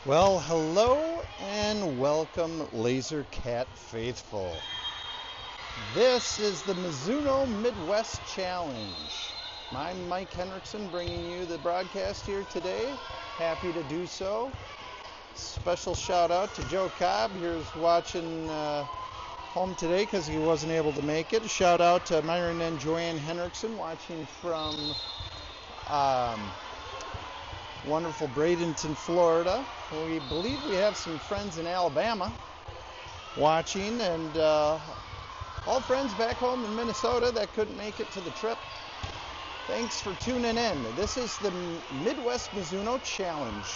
Well, hello and welcome, Laser Cat faithful. This is the Mizuno Midwest Challenge. I'm Mike Henriksen bringing you the broadcast here today. Happy to do so. Special shout out to Joe Cobb, here's watching home today because he wasn't able to make it. Shout out to Myron and Joanne Henriksen watching from wonderful Bradenton, Florida. We believe we have some friends in Alabama watching, and all friends back home in Minnesota that couldn't make it to the trip. Thanks for tuning in. This is the Midwest Mizuno Challenge.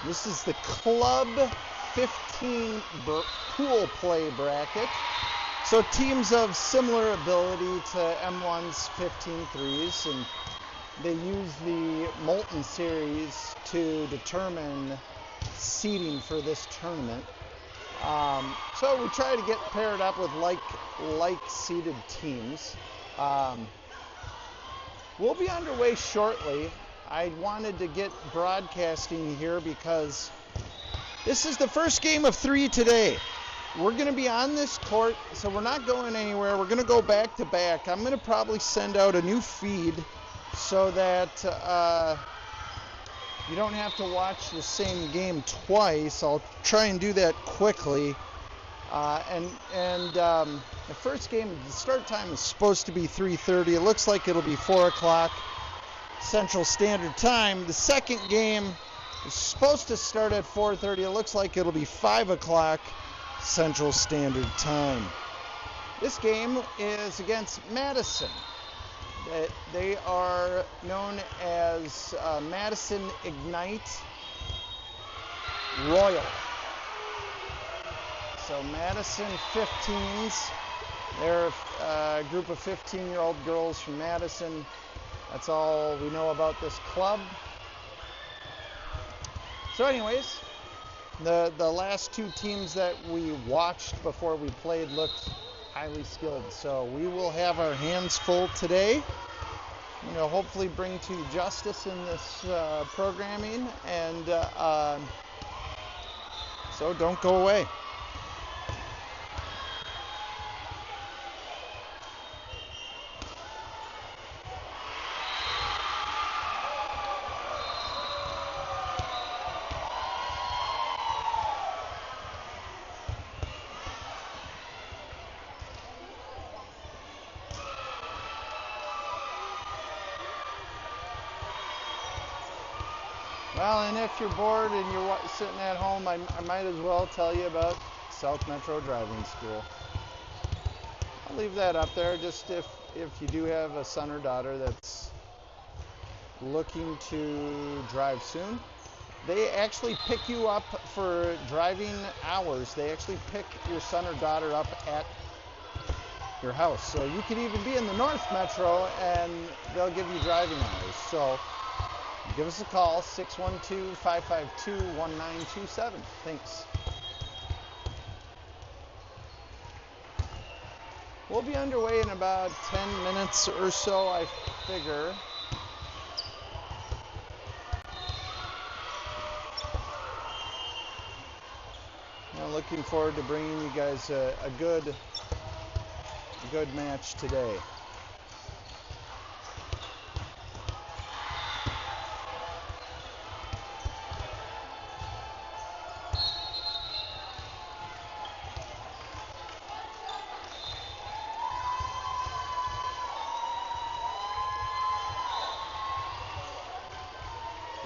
This is the Club 15 pool play bracket. So teams of similar ability to M1's 15 threes, and they use the Molten series to determine seeding for this tournament. So we try to get paired up with like seeded teams. We'll be underway shortly. I wanted to get broadcasting here because this is the first game of 3 today. We're going to be on this court, so we're not going anywhere. We're going to go back to back. I'm going to probably send out a new feed so that you don't have to watch the same game twice. I'll try and do that quickly. The first game, the start time is supposed to be 3:30. It looks like it'll be 4 o'clock Central Standard Time. The second game is supposed to start at 4:30. It looks like it'll be 5 o'clock Central Standard Time. This game is against Madison. They are known as Madison Ignite Royal. So Madison 15s, they're a group of 15-year-old girls from Madison. That's all we know about this club. So anyways, the last two teams that we watched before we played looked highly skilled. So we will have our hands full today. Hopefully bring to you justice in this programming, and so don't go away. Well, and if you're bored and you're sitting at home, I might as well tell you about South Metro Driving School. I'll leave that up there just if you do have a son or daughter that's looking to drive soon. They actually pick you up for driving hours. They actually pick your son or daughter up at your house. So you could even be in the North Metro and they'll give you driving hours. So give us a call, 612-552-1927. Thanks. We'll be underway in about 10 minutes or so, I figure. I'm looking forward to bringing you guys a good match today.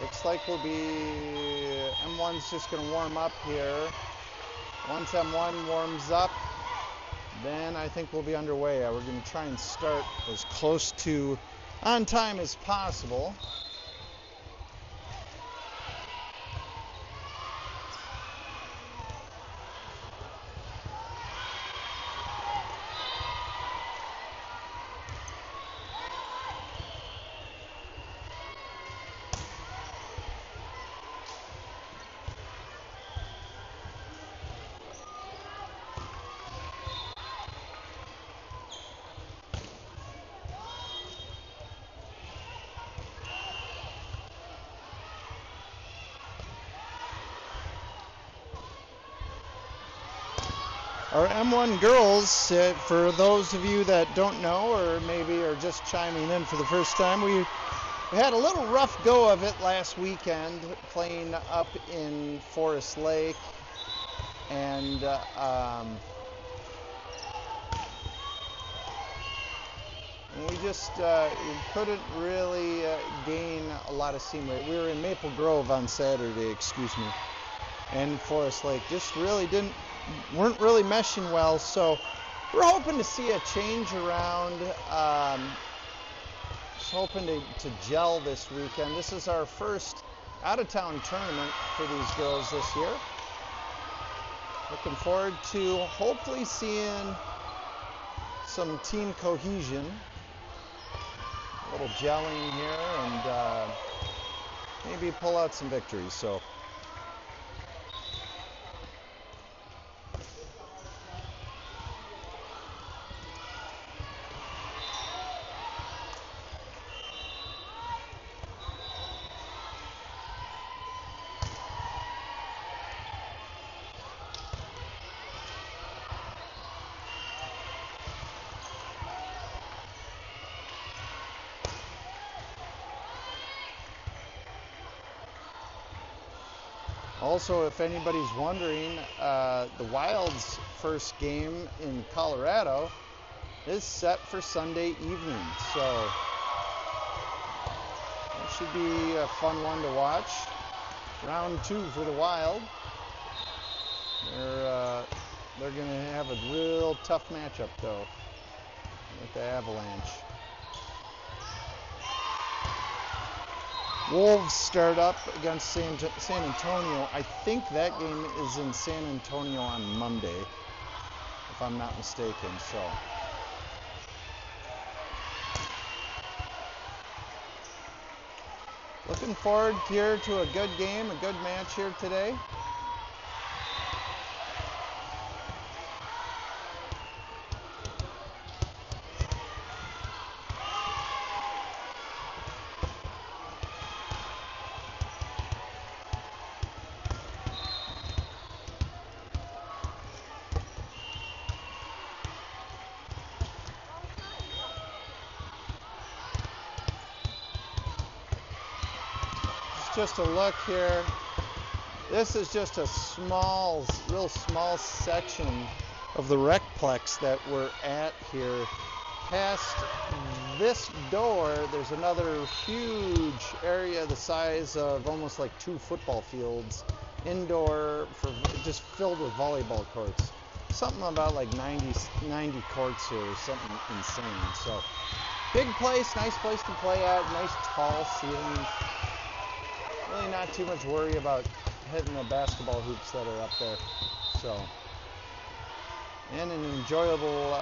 Looks like M1's just going to warm up here. Once M1 warms up, then I think we'll be underway. We're going to try and start as close to on time as possible. Our M1 girls, for those of you that don't know or maybe are just chiming in for the first time, we had a little rough go of it last weekend playing up in Forest Lake, and we just couldn't really gain a lot of seam rate. We were in Maple Grove on Saturday, and Forest Lake just really weren't really meshing well. So we're hoping to see a change around. Just hoping to gel this weekend. This is our first out-of-town tournament for these girls this year. Looking forward to hopefully seeing some team cohesion. A little gelling here, and maybe pull out some victories. So also, if anybody's wondering, the Wild's first game in Colorado is set for Sunday evening. So that should be a fun one to watch. Round 2 for the Wild. They're going to have a real tough matchup, though, with the Avalanche. Wolves start up against San Antonio. I think that game is in San Antonio on Monday, if I'm not mistaken. So looking forward here to a good game, a good match here today. Just a look here. This is just a real small section of the Rec Plex that we're at here. Past this door, there's another huge area the size of almost like 2 football fields, indoor, just filled with volleyball courts. Something about like 90 courts here, something insane. So big place, nice place to play at, nice tall ceilings. Really not too much worry about hitting the basketball hoops that are up there. So, and an enjoyable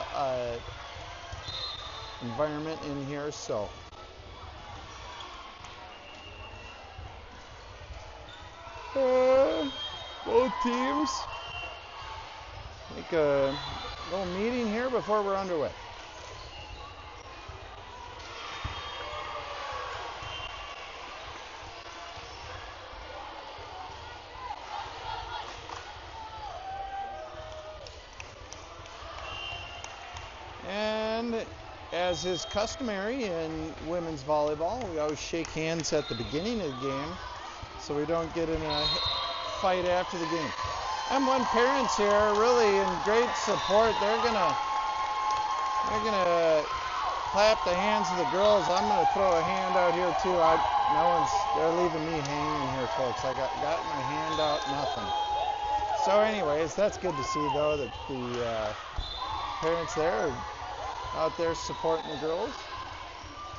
environment in here. So, both teams make a little meeting here before we're underway. As is customary in women's volleyball, we always shake hands at the beginning of the game so we don't get in a fight after the game. M1 parents here are really in great support. They're gonna clap the hands of the girls. I'm gonna throw a hand out here too. They're leaving me hanging here, folks. I got my hand out, nothing. So anyways, that's good to see though that the parents there are out there supporting the girls.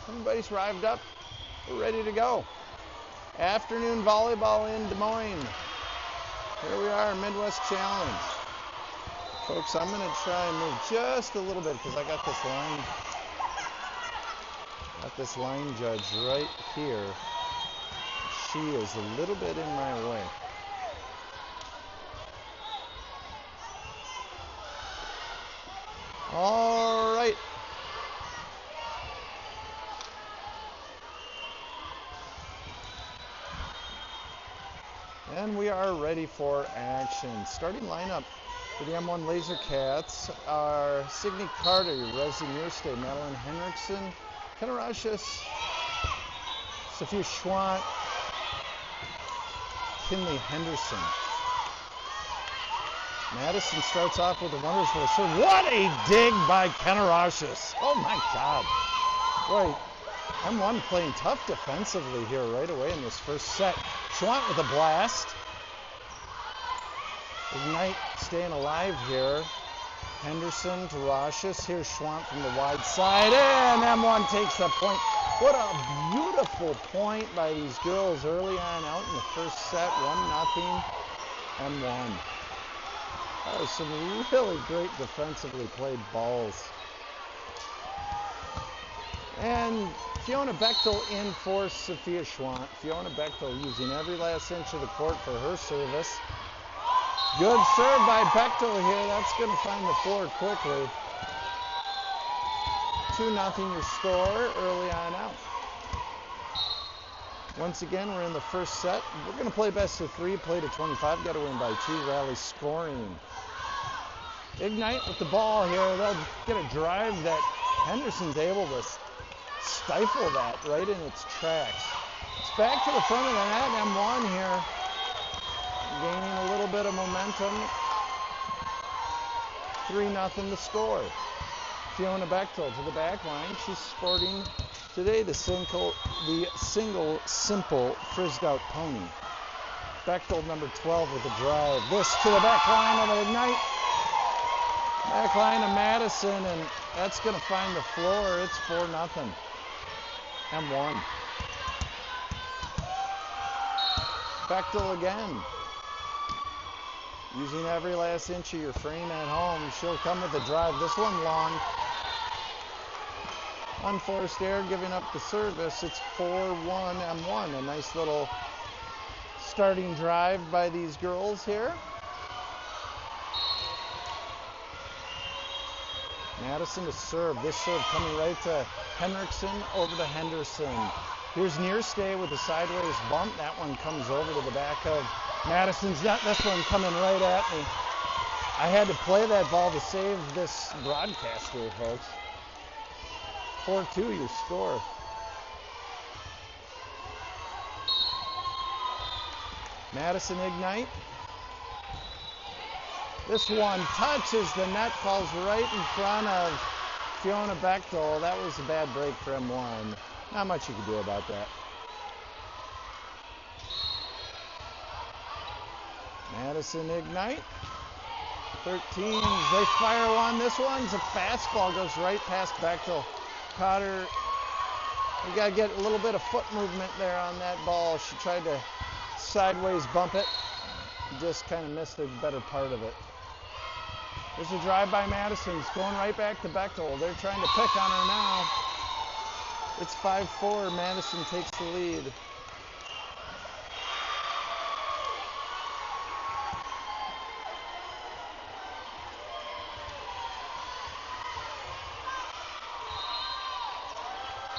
Everybody's arrived up. We're ready to go. Afternoon volleyball in Des Moines. Here we are, Midwest Challenge. Folks, I'm going to try and move just a little bit because I got this line judge right here. She is a little bit in my way. All right. And we are ready for action. Starting lineup For the M1 Laser Cats are Signe Carter, Rosie Nierste, Madeline Henriksen, Kenna Rushus, Sophia Schwant, Kinley Henderson. Madison starts off with a wonderful serve. What a dig by Kenna Rushus. Oh my God. Boy, M1 playing tough defensively here right away in this first set. Schwant with a blast. Ignite staying alive here. Henderson to Rushus. Here's Schwant from the wide side. And M1 takes the point. What a beautiful point by these girls early on out in the first set. 1-0 M1. That was some really great defensively played balls. And Fiona Bechtel in for Sophia Schwant. Fiona Bechtel using every last inch of the court for her service. Good serve by Bechtel here. That's going to find the floor quickly. 2-0 your score early on out. Once again, we're in the first set. We're going to play best of 3, play to 25. Got to win by 2, rally scoring. Ignite with the ball here. They'll get a drive that Henderson's able to stifle that right in its tracks. It's back to the front of the net. M1 here gaining a little bit of momentum. 3-0 the score. Fiona Bechtel to the back line. She's sporting today the single simple frizzed out pony. Bechtel number 12 with the drive. This to the back line of an Ignite. Back line of Madison, and that's going to find the floor. It's 4-0. M1. Bechtel again. Using every last inch of your frame at home. She'll come with the drive. This one long. Unforced error, giving up the service. It's 4-1 M1. A nice little starting drive by these girls here. Madison to serve. This serve coming right to Henriksen, over to Henderson. Here's Nierste with a sideways bump. That one comes over to the back of Madison's net. This one coming right at me. I had to play that ball to save this broadcast here, folks. 4-2 your score. Madison Ignite. This one touches the net, falls right in front of Fiona Bechtel. That was a bad break for M1. Not much you can do about that. Madison Ignite. 13. They fire one. This one's a fastball, goes right past Bechtel. Cotter, we got to get a little bit of foot movement there on that ball. She tried to sideways bump it. Just kind of missed the better part of it. There's a drive by Madison. It's going right back to Bechtel. They're trying to pick on her now. It's 5-4. Madison takes the lead.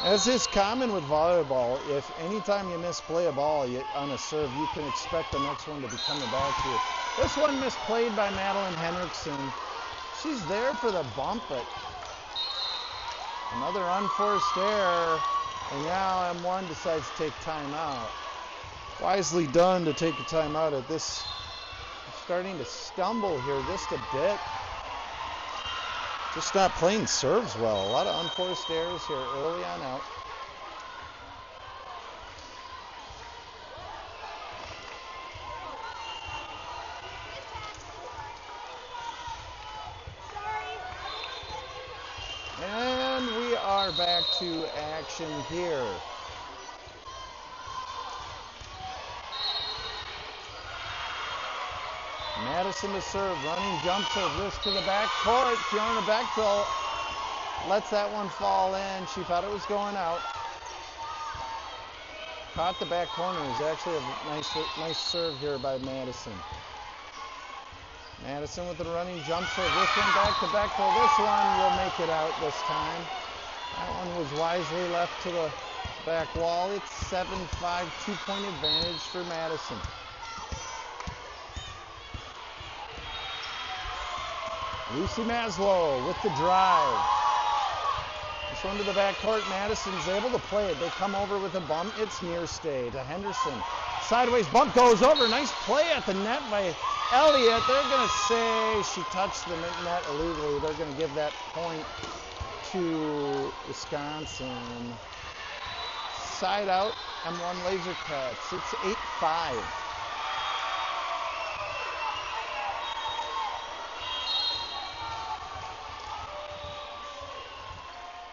As is common with volleyball, if anytime you misplay a ball on a serve, you can expect the next one to be coming back to you. This one misplayed by Madeline Henriksen. She's there for the bump, but another unforced error, and now M1 decides to take timeout. Wisely done to take a timeout at this. Starting to stumble here just a bit. Just not playing serves well. A lot of unforced errors here early on out. And we are back to action here. Madison to serve, running jump serve, this to the back court. Fiona Bechtel lets that one fall in. She thought it was going out. Caught the back corner. It was actually a nice serve here by Madison. Madison with the running jump serve. This one back to Bechtel. This one will make it out this time. That one was wisely left to the back wall. It's 7-5, 2-point advantage for Madison. Lucy Maslow with the drive. This one to the backcourt. Madison's able to play it. They come over with a bump. It's near stay to Henderson. Sideways bump goes over. Nice play at the net by Elliott. They're going to say she touched the net illegally. They're going to give that point to Wisconsin. Side out, M1 Laser Cuts. It's 8-5.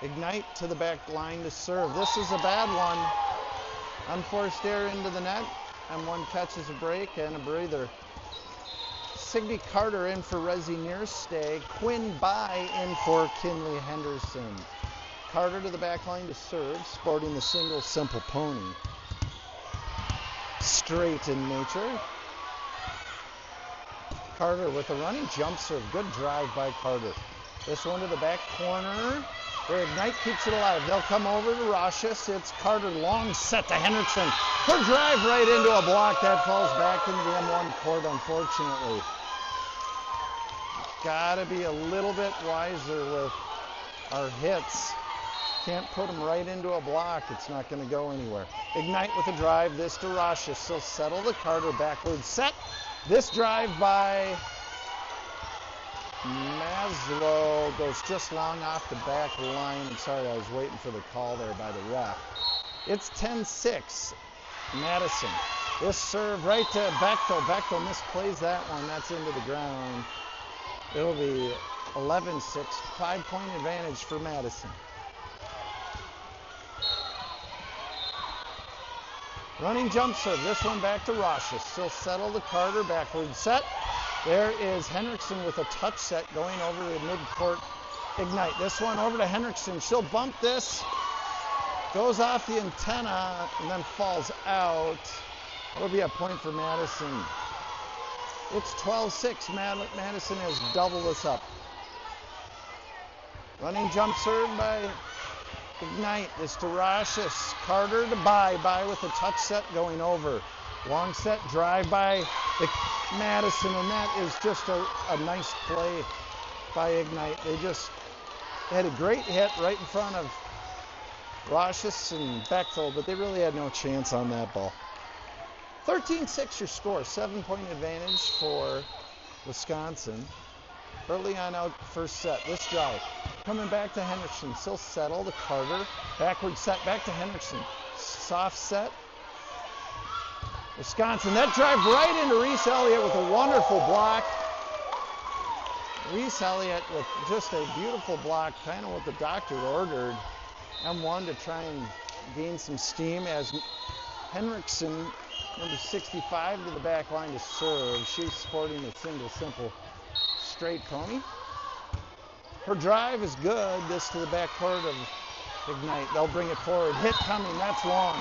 Ignite to the back line to serve. This is a bad one. Unforced error into the net. M1 catches a break and a breather. Signe Carter in for Resi near stay. Quinn By in for Kinley Henderson. Carter to the back line to serve, sporting the single simple pony. Straight in nature. Carter with a running jump serve. Good drive by Carter. This one to the back corner. Where Ignite keeps it alive. They'll come over to Roshis. It's Carter, long set to Henderson. Her drive right into a block. That falls back into the M1 court, unfortunately. Gotta be a little bit wiser with our hits. Can't put them right into a block. It's not going to go anywhere. Ignite with a drive. This to Roshis. She'll settle the Carter backward set. This drive by Maslow goes just long off the back line. I'm sorry, I was waiting for the call there by the ref. It's 10-6, Madison. This serve right to Bechtel. Bechtel misplays that one. That's into the ground. It'll be 11-6, 5-point advantage for Madison. Running jump serve. This one back to Roshis. She'll settle the Carter backward set. There is Henriksen with a touch set going over to midcourt. Ignite. This one over to Henriksen. She'll bump this. Goes off the antenna and then falls out. It'll be a point for Madison. It's 12-6. Madison has doubled this up. Running jump serve by Ignite. This to Roshis. Carter to By. By with a touch set going over. Long set drive by Madison, and that is just a nice play by Ignite. They had a great hit right in front of Roshis and Bechtel, but they really had no chance on that ball. 13-6 your score, 7-point advantage for Wisconsin. Early on out first set, this drive. Coming back to Henderson, still settle to Carter. Backward set back to Henderson. Soft set. Wisconsin, that drive right into Reese Elliott with a wonderful block. Reese Elliott with just a beautiful block, kind of what the doctor ordered. M1 to try and gain some steam as Henriksen, number 65, to the back line to serve. She's sporting a single simple straight pony. Her drive is good. This to the back court of Ignite. They'll bring it forward. Hit coming. That's long.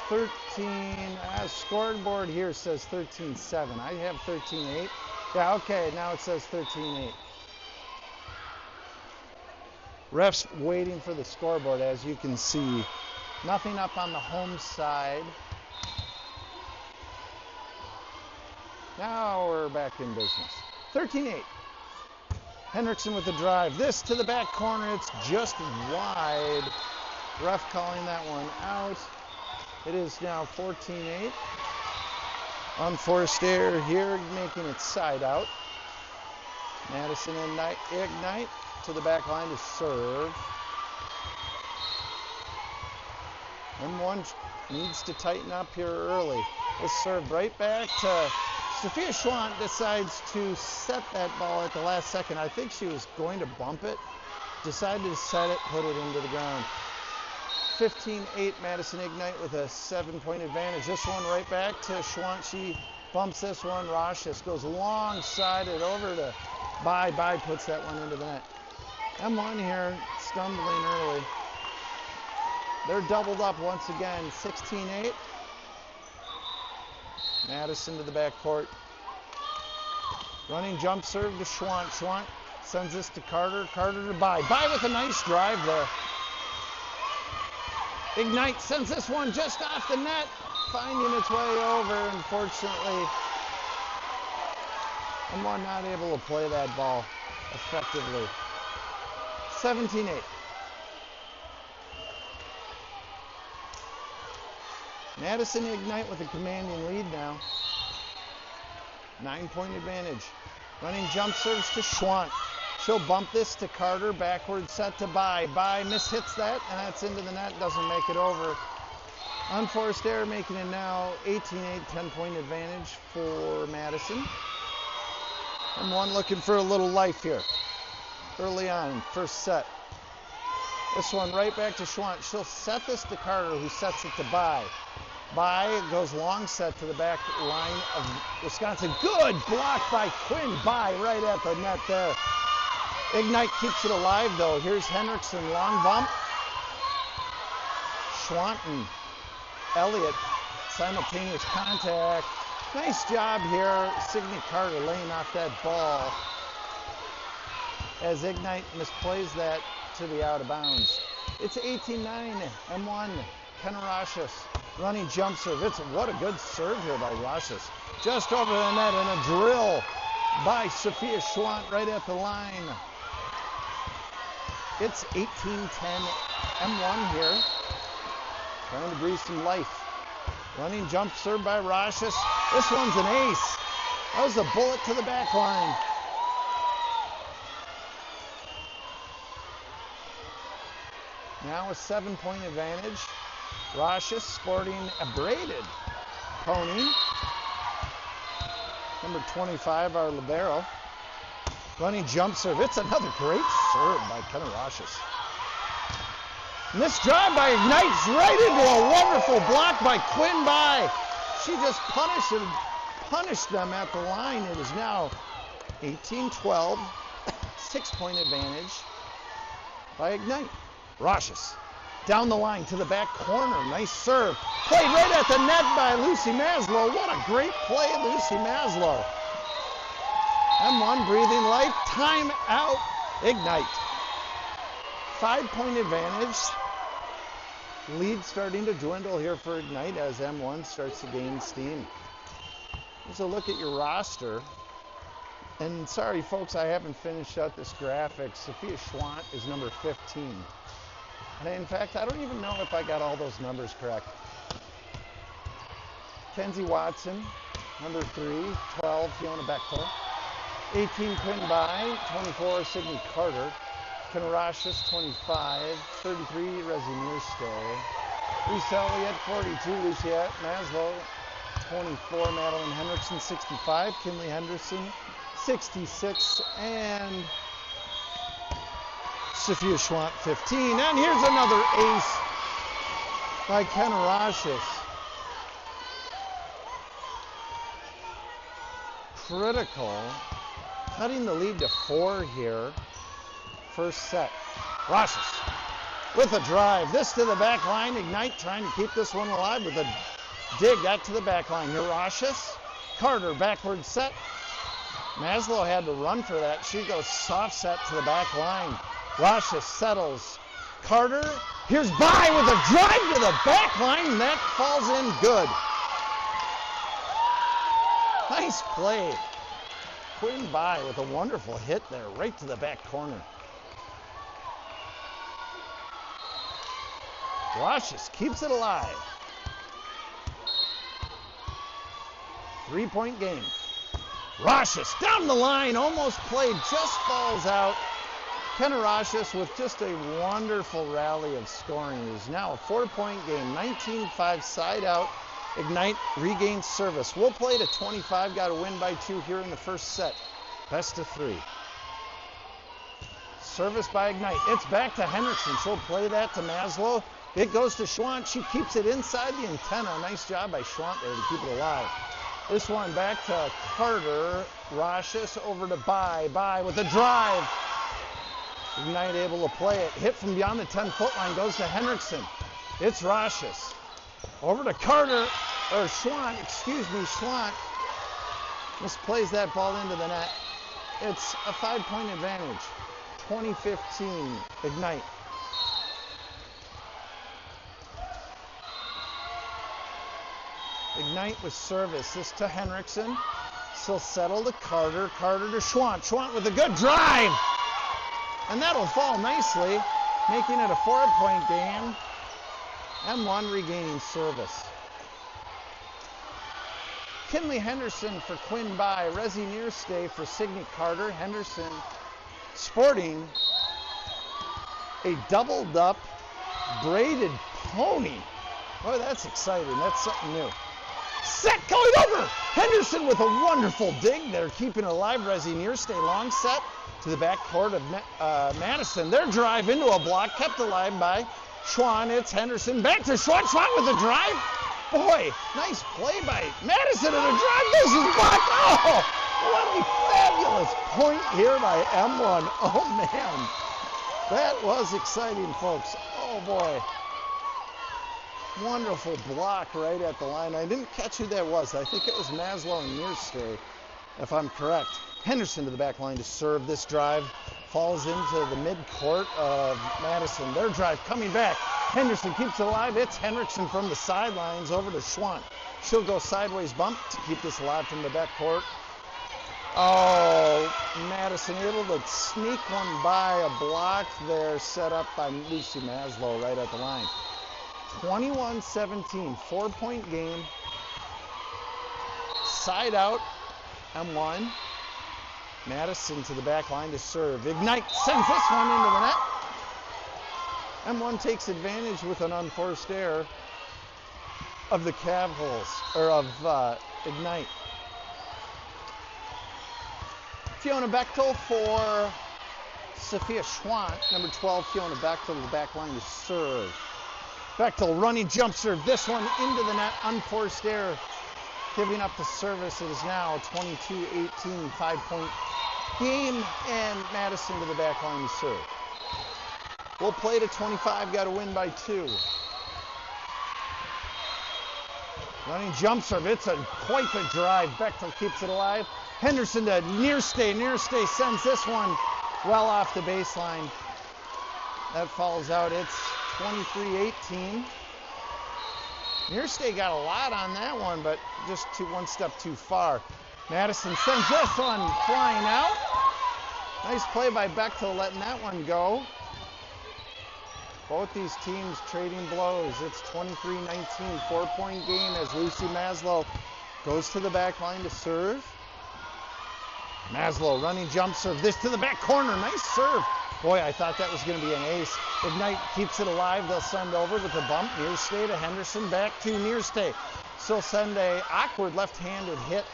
13, scoreboard here says 13-7. I have 13-8. Yeah, okay, now it says 13-8. Refs waiting for the scoreboard, as you can see. Nothing up on the home side. Now we're back in business. 13-8. Henriksen with the drive. This to the back corner. It's just wide. Ref calling that one out. It is now 14-8. Unforced error here, making it side out. Madison Ignite to the back line to serve. M1 needs to tighten up here early. This serve right back to Sophia Schwant. Decides to set that ball at the last second. I think she was going to bump it. Decided to set it, put it into the ground. 15-8 Madison Ignite with a 7-point advantage. This one right back to Schwant. She bumps this one. Roshis goes long-sided over to By. By puts that one into the net. M1 here stumbling early. They're doubled up once again. 16-8. Madison to the backcourt. Running jump serve to Schwant. Schwant sends this to Carter. Carter to By. By with a nice drive there. Ignite sends this one just off the net, finding its way over. Unfortunately, M1 not able to play that ball effectively. 17-8. Madison Ignite with a commanding lead now. 9-point advantage. Running jump serves to Schwant. She'll bump this to Carter. Backward set to Bai. Bai mishits that, and that's into the net. Doesn't make it over. Unforced error, making it now 18-8, 10-point advantage for Madison. M1 looking for a little life here. Early on, first set. This one right back to Schwant. She'll set this to Carter, who sets it to Bai. Bai goes long set to the back line of Wisconsin. Good block by Quinn. Bai right at the net there. Ignite keeps it alive though. Here's Henriksen, long bump. Schwant and Elliott, simultaneous contact. Nice job here. Signe Carter laying off that ball as Ignite misplays that to the out of bounds. It's 18-9, M1, Kenarashis. Running jump serve. What a good serve here by Rashis. Just over the net and a drill by Sophia Schwant right at the line. It's 18-10 M1 here. Trying to breathe some life. Running jump serve by Rashis. This one's an ace. That was a bullet to the back line. Now a 7-point advantage. Rashis sporting a braided pony. Number 25, our libero. Running jump serve. It's another great serve by Kenarashis. And this drive by Ignites right into a wonderful block by Quinn Bai. She just punished them at the line. It is now 18-12, 6-point advantage by Ignite. Rashis. Down the line to the back corner. Nice serve. Played right at the net by Lucy Maslow. What a great play, Lucy Maslow. M1 breathing life. Time out. Ignite. 5-point advantage. Lead starting to dwindle here for Ignite as M1 starts to gain steam. Here's a look at your roster. And sorry, folks, I haven't finished out this graphic. Sophia Schwant is number 15. And in fact, I don't even know if I got all those numbers correct. Kenzie Watson, number 3, 12, Fiona Bechtel. 18, Quinn Bai, 24, Signe Carter. Kenarashis, 25, 33, Resi Nierstay. Lisa Elliott, 42, Luciette Maslow, 24, Madeline Henriksen, 65, Kinley Henderson, 66, and Sophia Schwant, 15. And here's another ace by Kenarashis. Critical. Cutting the lead to 4 here. First set. Rashis with a drive. This to the back line. Ignite trying to keep this one alive with a dig out to the back line. Here Rashis. Carter backward set. Maslow had to run for that. She goes soft set to the back line. Rashis settles. Carter. Here's Bai with a drive to the back line. And that falls in good. Nice play. Quinn Bai with a wonderful hit there right to the back corner. Rashis keeps it alive. 3-point game. Rashis down the line, almost played, just falls out. Kenarashis with just a wonderful rally of scoring. It is now a 4-point game, 19-5 side out. Ignite regains service. We'll play to 25, got to win by 2 here in the first set. Best of 3. Service by Ignite. It's back to Henriksen. She'll play that to Maslow. It goes to Schwant. She keeps it inside the antenna. Nice job by Schwant there to keep it alive. This one back to Carter. Rashis over to Bai. Bai with a drive. Ignite able to play it. Hit from beyond the 10-foot line. Goes to Henriksen. It's Rashis. Over to Carter. Or Schwant. Schwant. Misplays that ball into the net. It's a 5-point advantage. 2015. Ignite. Ignite with service. This to Henriksen. Still settle to Carter. Carter to Schwant. Schwant with a good drive. And that'll fall nicely, making it a 4-point game. M1 regaining service. Kinley Henderson for Quinn Bai. Resi Nearstay for Signe Carter. Henderson sporting a doubled up braided pony. Boy, that's exciting. That's something new. Set going over. Henderson with a wonderful dig there, keeping it alive. Resi Nearstay long set to the back court of Madison. Their drive into a block, kept alive by Schwan. It's Henderson back to Schwan. Schwan with a drive. Boy, nice play by Madison and a drive. This is blocked. Oh, what a fabulous point here by M1. Oh, man. That was exciting, folks. Oh, boy. Wonderful block right at the line. I didn't catch who that was. I think it was Maslow and Nearstay, if I'm correct. Henderson to the back line to serve. This drive falls into the mid-court of Madison. Their drive coming back. Henderson keeps it alive. It's Henriksen from the sidelines over to Schwant. She'll go sideways bump to keep this alive from the back court. Oh, Madison able to sneak one by a block there set up by Lucy Maslow right at the line. 21-17, 4-point game. Side out, M1. Madison to the back line to serve. Ignite sends this one into the net. M1 takes advantage with an unforced error of the Cavs, or of Ignite. Fiona Bechtel for Sophia Schwant. Number 12, Fiona Bechtel to the back line to serve. Bechtel running jump serve. This one into the net. Unforced error. Giving up the service. It is now 22-18, 5-point game. And Madison to the back line to serve. We'll play to 25. Got to win by 2. Running jump serve. It's quite the drive. Bechtel keeps it alive. Henderson to Nearstay. Nearstay sends this one well off the baseline. That falls out. It's 23-18. Nearstay got a lot on that one, but just one step too far. Madison sends this one flying out. Nice play by Bechtel letting that one go. Both these teams trading blows. It's 23-19, 4-point game as Lucy Maslow goes to the back line to serve. Maslow running jump serve. This to the back corner. Nice serve. Boy, I thought that was going to be an ace. Ignite keeps it alive. They'll send over with a bump. Nearstay to Henderson. Back to Nearstay. Still send a awkward left-handed hit.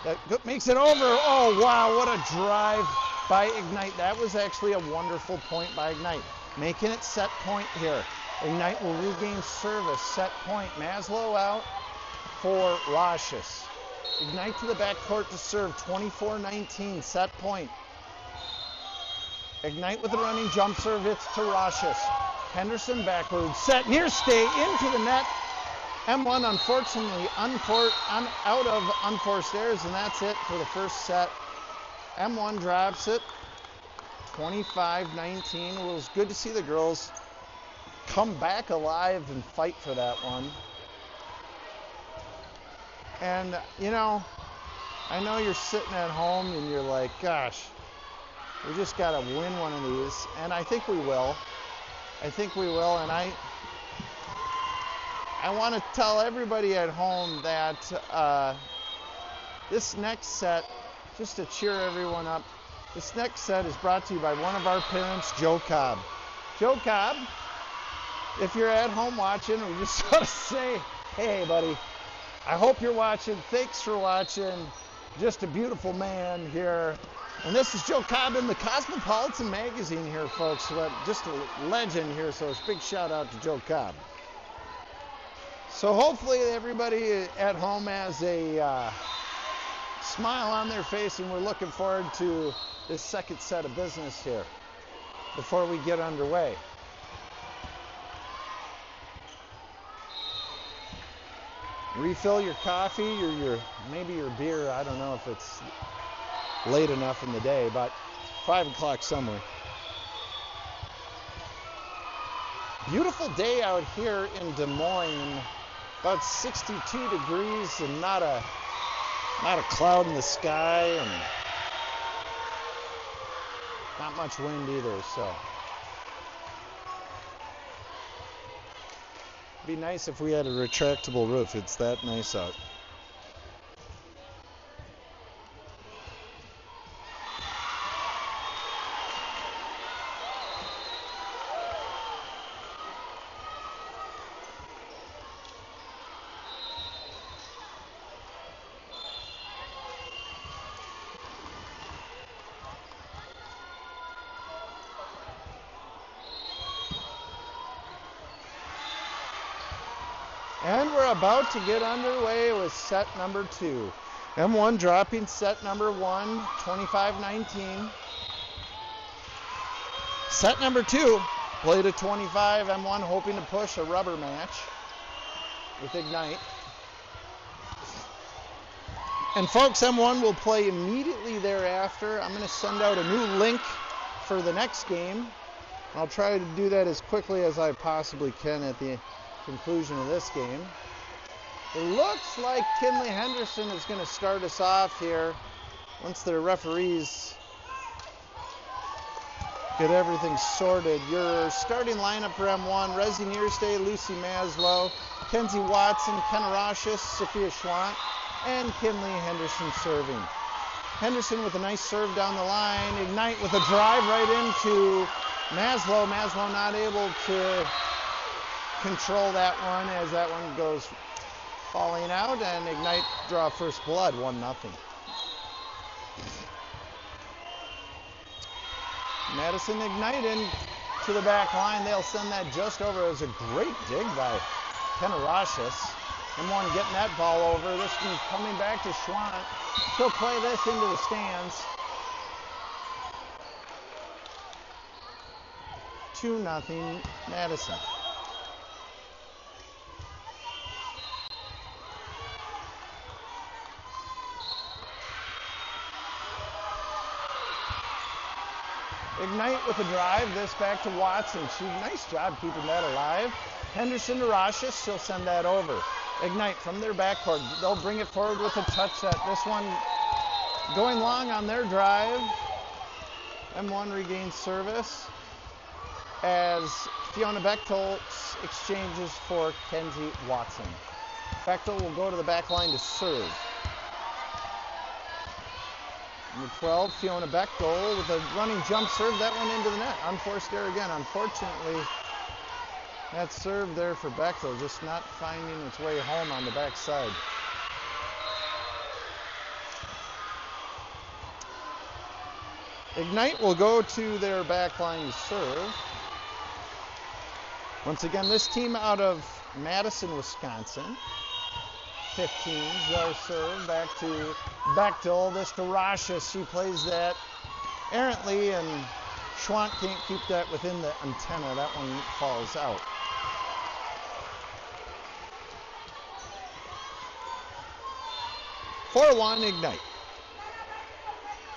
That makes it over. Oh, wow. What a drive by Ignite. That was actually a wonderful point by Ignite. Making it set point here. Ignite will regain service. Set point. Maslow out for Roshes. Ignite to the backcourt to serve. 24-19. Set point. Ignite with a running jump serve. It's to Roshes. Henderson backwards. Set. Nearstay into the net. M1 unfortunately out of unforced errors, and that's it for the first set. M1 drops it. 25-19. It was good to see the girls come back alive and fight for that one. And, you know, I know you're sitting at home and you're like, gosh, we just got to win one of these. And I think we will. I think we will. And I want to tell everybody at home that this next set, just to cheer everyone up, this next set is brought to you by one of our parents, Joe Cobb. Joe Cobb, if you're at home watching, we just want to say, hey, buddy, I hope you're watching. Thanks for watching. Just a beautiful man here. And this is Joe Cobb in the Cosmopolitan magazine here, folks. Just a legend here, so it's a big shout out to Joe Cobb. So hopefully everybody at home has a smile on their face, and we're looking forward to this second set of business here before we get underway. Refill your coffee or maybe your beer. I don't know if it's late enough in the day, but 5 o'clock somewhere. Beautiful day out here in Des Moines About 62 degrees and not a cloud in the sky and not much wind either, so it'd be nice if we had a retractable roof. It's that nice out. And we're about to get underway with set number 2. M1 dropping set number 1, 25-19. Set number 2, played a 25. M1 hoping to push a rubber match with Ignite. And folks, M1 will play immediately thereafter. I'm going to send out a new link for the next game. I'll try to do that as quickly as I possibly can at the conclusion of this game. It looks like Kinley Henderson is going to start us off here once the referees get everything sorted. Your starting lineup for M1, Resi Nierstay, Lucy Maslow, Kenzie Watson, Kenarashis, Sophia Schwant, and Kinley Henderson serving. Henderson with a nice serve down the line. Ignite with a drive right into Maslow. Maslow not able to control that one as that one goes falling out, and Ignite draw first blood, 1-0. Madison Ignite in to the back line. They'll send that just over. It was a great dig by Kenarashis. M1 getting that ball over. This one's coming back to Schwant. He'll play this into the stands. 2-0 Madison. Ignite with a drive, this back to Watson. Nice job keeping that alive. Henderson to Rashis, she'll send that over. Ignite from their backcourt, they'll bring it forward with a touch set. This one going long on their drive. M1 regains service as Fiona Bechtel exchanges for Kenzie Watson. Bechtel will go to the back line to serve. Number 12, Fiona Bechtel with a running jump serve. That one into the net. Unforced error again. Unfortunately, that serve there for Bechtel just not finding its way home on the backside. Ignite will go to their back line to serve. Once again, this team out of Madison, Wisconsin. 15s, their serve back to Bechtel, this to Rashis. She plays that errantly, and Schwant can't keep that within the antenna. That one falls out. (4-1) Ignite.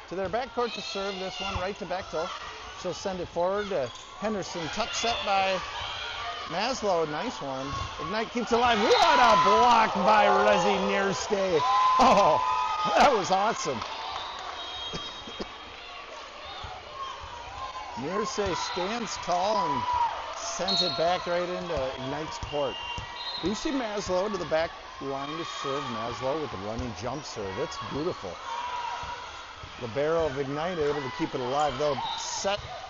To their backcourt to serve, this one right to Bechtel. She'll send it forward to Henderson. Touch set by Maslow, nice one. Ignite keeps it alive. What a block by Resi Nierstay. Oh, that was awesome. Nierstay stands tall and sends it back right into Ignite's court. Lucy Maslow to the back line to serve. Maslow with the running jump serve. It's beautiful. Libero of Ignite able to keep it alive. They'll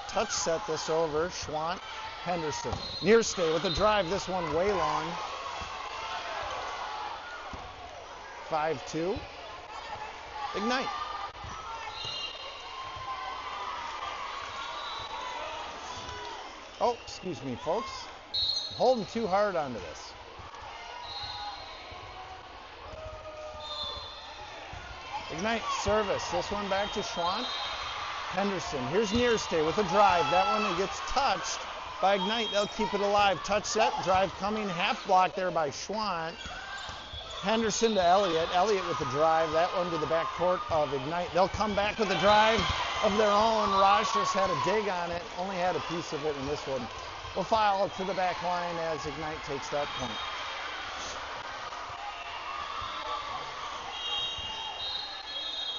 touch set this over. Schwant, Henderson. Nierstay with a drive. This one way long. 5-2. Ignite. Oh, excuse me, folks. I'm holding too hard onto this. Ignite service. This one back to Schwant. Henderson. Here's Nierstay with a drive. That one gets touched by Ignite. They'll keep it alive. Touch set. Drive coming. Half block there by Schwant. Henderson to Elliott. Elliott with the drive. That one to the back court of Ignite. They'll come back with a drive of their own. Rashis had a dig on it. Only had a piece of it in this one. Will file to the back line as Ignite takes that point.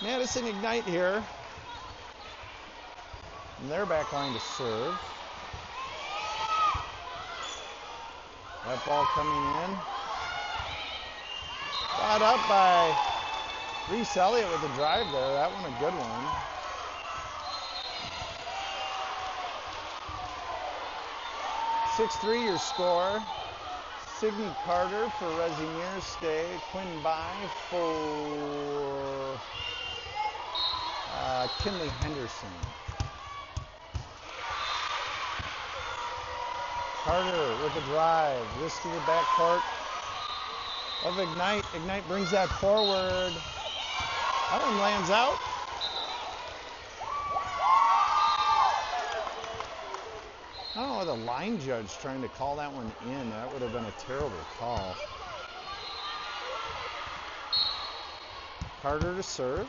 Madison Ignite here. And their back line to serve. That ball coming in. Brought up by Reese Elliott with a drive there. That one a good one. 6-3 your score. Signy Carter for Resinier Stay. Quinn Bai for Kinley Henderson. Carter with a drive. This to the back court of Ignite. Ignite brings that forward. That one lands out. I don't know, the line judge trying to call that one in. That would have been a terrible call. Carter to serve.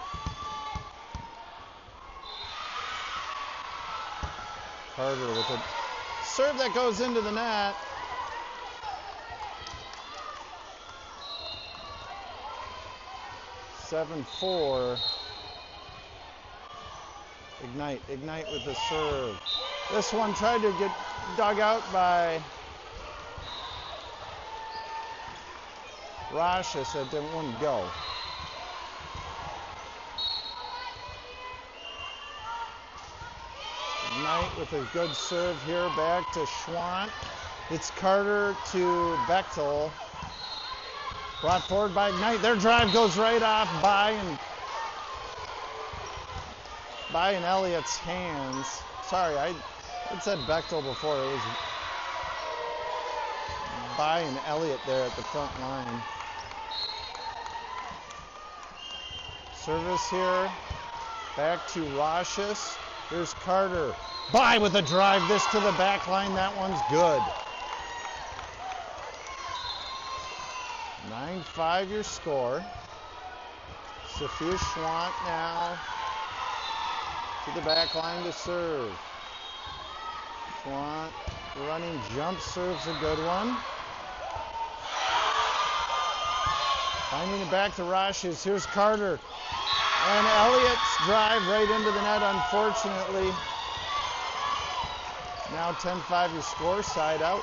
Carter with a serve that goes into the net. (7-4). Ignite with the serve. This one tried to get dug out by Rashis. That wouldn't go. Ignite with a good serve here. Back to Schwant. It's Carter to Bechtel. Brought forward by Ignite. Their drive goes right off by and Elliott's hands. Sorry, I said Bechtel before. It was Bai and Elliott there at the front line. Service here. Back to Rashis. Here's Carter. Bai with a drive. This to the back line. That one's good. 9-5 your score. Sophia Schwant now to the back line to serve. Schwant running jump serves a good one. Finding it back to Rashis. Here's Carter. And Elliott's drive right into the net, unfortunately. Now 10-5 your score, side out.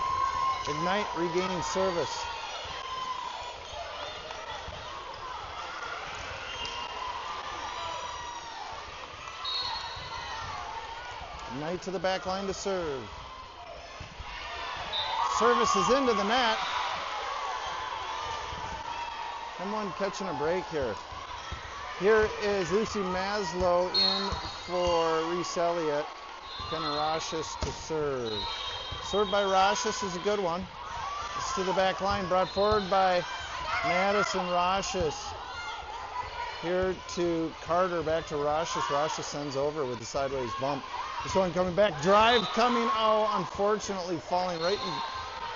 Ignite regaining service. Ignite to the back line to serve. Service is into the net. Someone catching a break here. Here is Lucy Maslow in for Reese Elliott. Kenna Rashis to serve. Served by Rashis is a good one. It's to the back line, brought forward by Madison Rashis. Here to Carter, back to Rashis. Rashis sends over with the sideways bump. This one coming back, drive coming, oh, unfortunately falling right in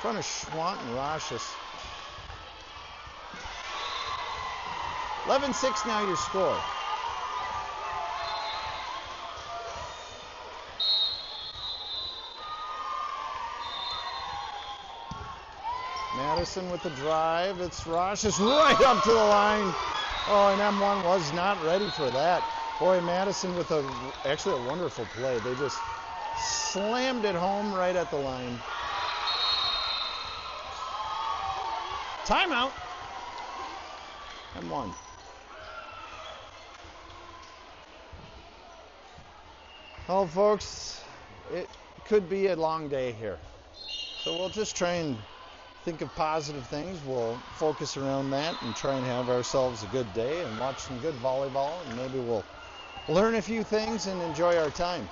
front of Schwant and Rashis. 11-6 now your score. Madison with the drive. It's Rashis right up to the line. Oh, and M1 was not ready for that. Boy, Madison with actually a wonderful play. They just slammed it home right at the line. Timeout. M1. Well, folks, it could be a long day here. So we'll just try and think of positive things. We'll focus around that and try and have ourselves a good day and watch some good volleyball, and maybe we'll learn a few things and enjoy our time.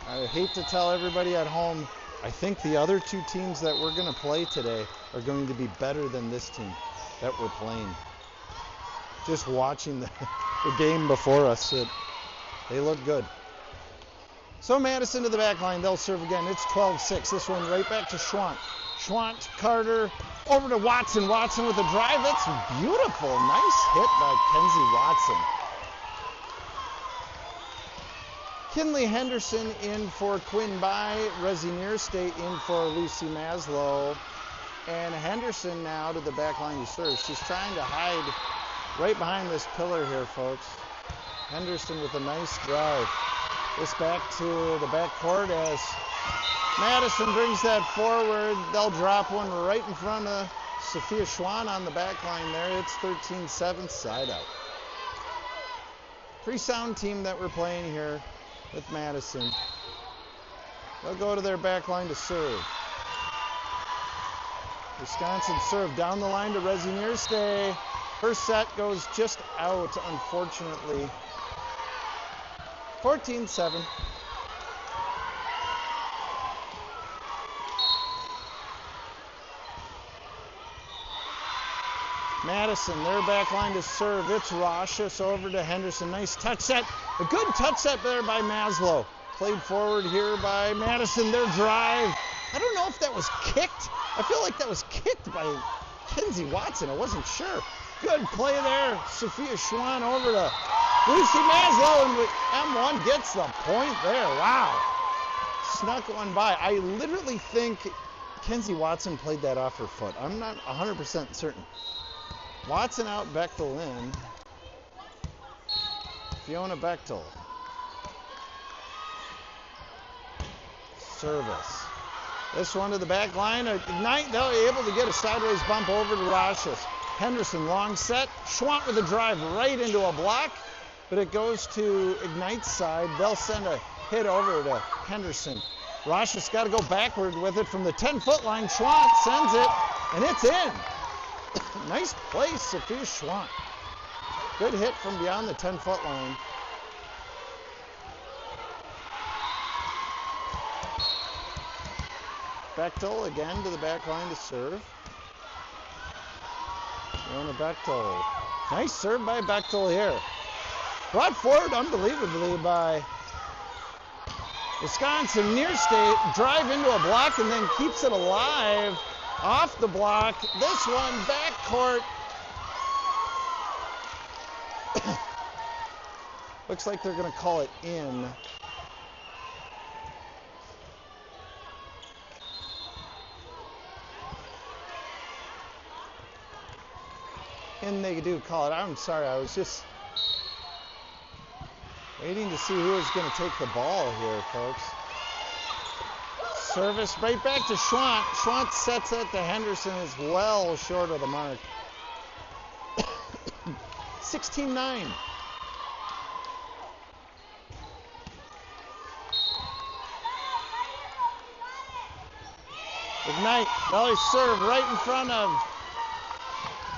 I hate to tell everybody at home, I think the other two teams that we're going to play today are going to be better than this team that we're playing. Just watching the game before us, they look good. So Madison to the back line, they'll serve again. It's 12-6. This one right back to Schwant. Schwant, Carter, over to Watson. Watson with a drive. That's beautiful. Nice hit by Kenzie Watson. Kinley Henderson in for Quinn Bai. Resinier State in for Lucy Maslow. And Henderson now to the back line to serve. She's trying to hide right behind this pillar here, folks. Henderson with a nice drive. This back to the back court as Madison brings that forward. They'll drop one right in front of Sophia Schwann on the back line there. It's 13-7 side out. Pretty sound team that we're playing here with Madison. They'll go to their back line to serve. Wisconsin serve down the line to Resi Nierste. First set goes just out, unfortunately. 14-7. Madison, their back line to serve. It's Roshus over to Henderson. Nice touch set. A good touch set there by Maslow. Played forward here by Madison. Their drive. I don't know if that was kicked. I feel like that was kicked by Kenzie Watson. I wasn't sure. Good play there. Sophia Schwann over to Lucy Maslow, and M1 gets the point there. Wow. Snuck one by. I literally think Kenzie Watson played that off her foot. I'm not 100% certain. Watson out, Bechtel in. Fiona Bechtel. Service. This one to the back line. Ignite, they'll be able to get a sideways bump over to Roshus. Henderson, long set. Schwant with a drive right into a block, but it goes to Ignite's side. They'll send a hit over to Henderson. Roshus got to go backward with it from the 10-foot line. Schwant sends it, and it's in. Nice play, Sophia Schwant. Good hit from beyond the 10-foot line. Bechtel again to the back line to serve. Fiona Bechtel. Nice serve by Bechtel here. Brought forward unbelievably by Wisconsin. Nierste drive into a block and then keeps it alive off the block. This one backcourt. Looks like they're going to call it in. And they do call it. I'm sorry, I was just waiting to see who was going to take the ball here, folks. Service right back to Schwant. Schwant sets it to Henderson, is well short of the mark. 16-9. Ignite, belly serve right in front of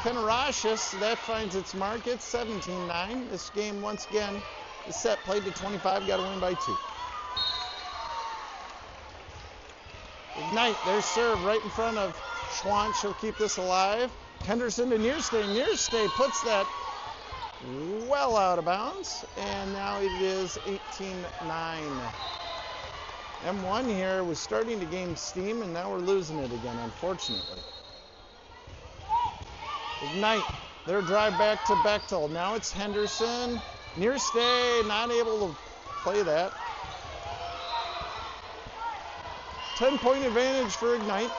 Roshus. That finds its mark. It's 17-9. This game, once again, is set played to 25. Got to win by 2. Ignite, their serve right in front of Schwant. She'll keep this alive. Henderson to Nierste. Nierste puts that well out of bounds. And now it is 18-9. M1 here was starting to gain steam, and now we're losing it again, unfortunately. Ignite, their drive back to Bechtel. Now it's Henderson. Nierste not able to play that. 10-point advantage for Ignite.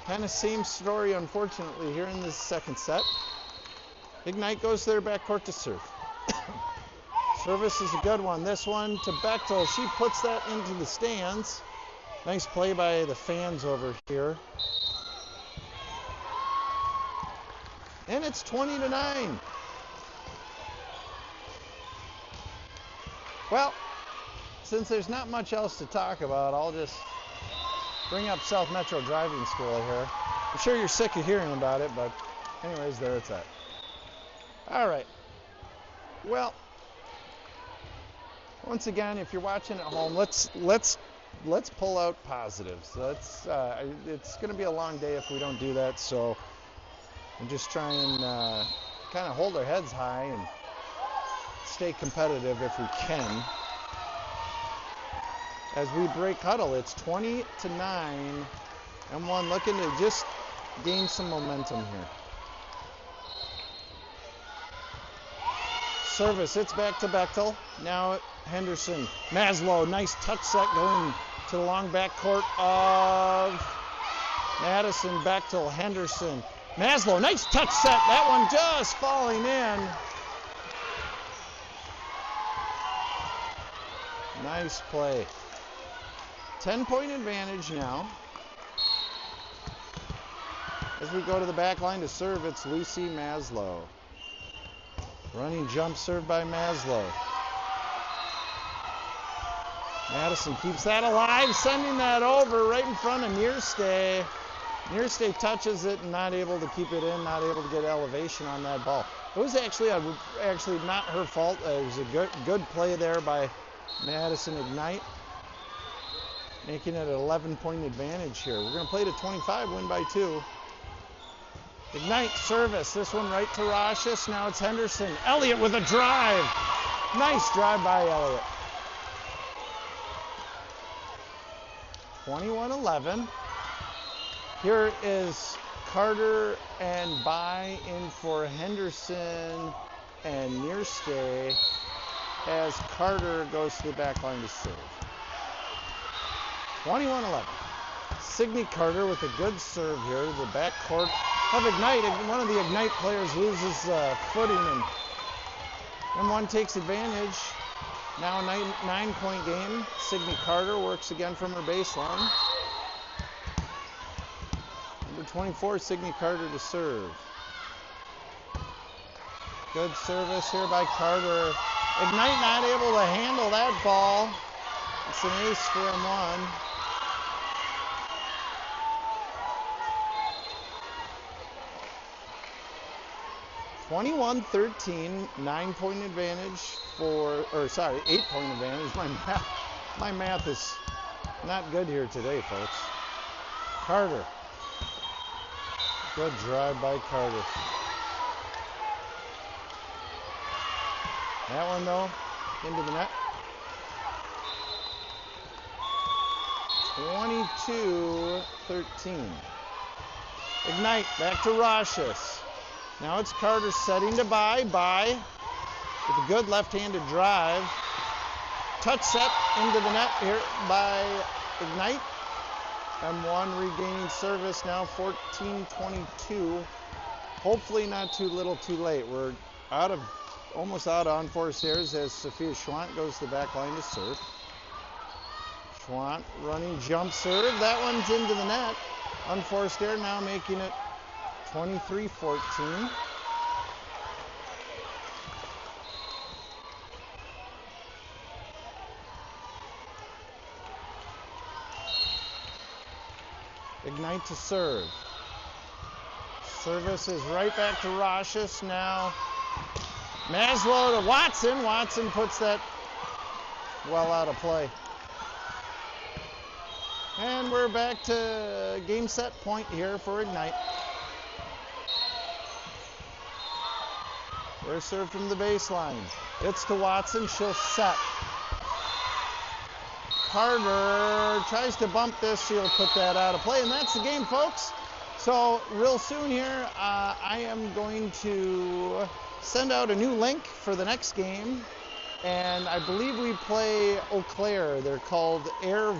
Kind of same story, unfortunately, here in this second set. Ignite goes to their backcourt to serve. Service is a good one. This one to Bechtel. She puts that into the stands. Nice play by the fans over here. And it's 20-9. Well, since there's not much else to talk about, I'll just bring up South Metro Driving School here. I'm sure you're sick of hearing about it, but anyways, there it's at. All right. Well, once again, if you're watching at home, let's pull out positives. It's going to be a long day if we don't do that, so I'm just trying and kind of hold our heads high and stay competitive if we can. As we break huddle, it's 20-9. M1 looking to just gain some momentum here. Service, it's back to Bechtel. Now Henderson. Maslow, nice touch set going to the long backcourt of Madison. Bechtel, Henderson. Maslow, nice touch set. That one just falling in. Nice play. 10-point advantage now. As we go to the back line to serve, it's Lucy Maslow. Running jump serve by Maslow. Madison keeps that alive, sending that over right in front of Nearstay. Nearstay touches it and not able to keep it in, not able to get elevation on that ball. It was actually not her fault. It was a good play there by Madison Ignite, making it an 11-point advantage here. We're going to play to 25, win by 2. Ignite service, this one right to Roshis. Now it's Henderson. Elliott with a drive. Nice drive by Elliott. 21-11. Here is Carter and By in for Henderson and Nearstay as Carter goes to the back line to serve. 21-11. Signe Carter with a good serve here. The back court of Ignite. One of the Ignite players loses footing, and M1 takes advantage. Now a 9-point game. Signe Carter works again from her baseline. Number 24, Signe Carter to serve. Good service here by Carter. Ignite not able to handle that ball. It's an ace for M1. (21-13), 9-point advantage sorry, 8-point advantage. My math is not good here today, folks. Carter. Good drive by Carter. That one, though, into the net. 22-13. Ignite, back to Roshis. Now it's Carter setting to By with a good left-handed drive. Touch set into the net here by Ignite. M1 regaining service now, 14-22. Hopefully not too little too late. We're almost out on forced errors as Sophia Schwant goes to the back line to serve. Schwant running jump serve. That one's into the net. Unforced error now, making it 23-14. Ignite to serve. Service is right back to Roshis now. Maslow to Watson. Watson puts that well out of play. And we're back to game set point here for Ignite. They're served from the baseline. It's to Watson. She'll set. Carter tries to bump this. She'll put that out of play. And that's the game, folks. So real soon here, I am going to send out a new link for the next game. And I believe we play Eau Claire. They're called Air